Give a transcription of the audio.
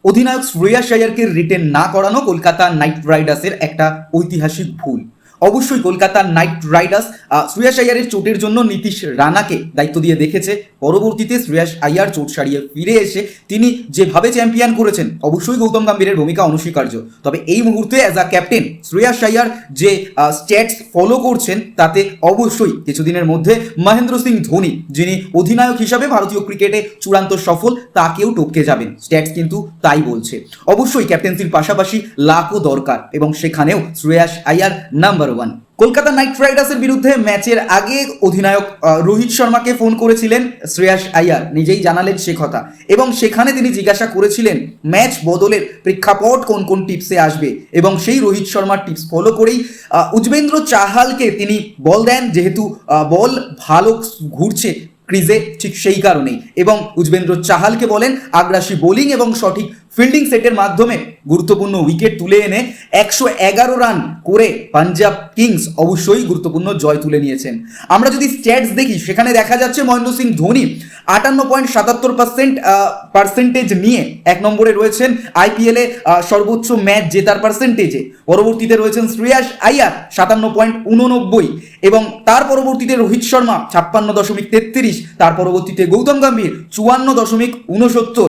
অধিনায়ক শ্রেয়াস আয়ারকে রিটেন না করানো কলকাতা নাইট রাইডার্সের একটা ঐতিহাসিক ভুল। অবশ্যই কলকাতা নাইট রাইডার্স শ্রেয়াস আয়ারের চোটের জন্য নীতিশ রানাকে দায়িত্ব দিয়ে দেখেছে। পরবর্তীতে শ্রেয়াস আয়ার চোট সারিয়ে ফিরে এসে তিনি যেভাবে চ্যাম্পিয়ন করেছেন, অবশ্যই গৌতম গম্ভীরের ভূমিকা অনস্বীকার্য। তবে এই মুহূর্তে অ্যাজ আ ক্যাপ্টেন শ্রেয়াস আয়ার যে স্ট্যাটস ফলো করছেন তাতে অবশ্যই কিছুদিনের মধ্যে মহেন্দ্র সিং ধোনি, যিনি অধিনায়ক হিসাবে ভারতীয় ক্রিকেটে চূড়ান্ত সফল, তাকেও টপকে যাবেন। স্ট্যাটস কিন্তু তাই বলছে। অবশ্যই ক্যাপ্টেন্সির পাশাপাশি লাকও দরকার এবং সেখানেও শ্রেয়াস আয়ার নাম্বার ওয়ান। কলকাতা নাইট রাইডার্সের বিরুদ্ধে ম্যাচের আগে অধিনায়ক রোহিত শর্মাকে ফোন করেছিলেন শ্রেয়াস আয়ার, নিজেই জানালেন সে কথা। এবং সেখানে তিনি জিজ্ঞাসা করেছিলেন ম্যাচ বদলের প্রেক্ষাপট কোন কোন টিপসে আসবে, এবং সেই রোহিত শর্মার টিপস ফলো করেই যুজবেন্দ্র চাহালকে তিনি বল দেন, যেহেতু বল ভালো ঘুরছে ক্রিজে, ঠিক সেই কারণেই। এবং যুজবেন্দ্র চাহালকে বলেন আগ্রাসী বোলিং এবং সঠিক ফিল্ডিং সেটের মাধ্যমে গুরুত্বপূর্ণ উইকেট তুলে এনে 111 রান করে পাঞ্জাব কিংস অবশ্যই গুরুত্বপূর্ণ জয় তুলে নিয়েছেন। আমরা যদি স্ট্যাটস দেখি, সেখানে দেখা যাচ্ছে মহেন্দ্র সিং ধোনি 58.77% নিয়ে 1 নম্বরে রয়েছেন আইপিএলে সর্বোচ্চ ম্যাচ জেতার পার্সেন্টেজে। পরবর্তীতে রয়েছেন শ্রেয়াস আয়ার 57.89, এবং তার পরবর্তীতে রোহিত শর্মা 56.33, তার পরবর্তীতে গৌতম গম্ভীর 54.69।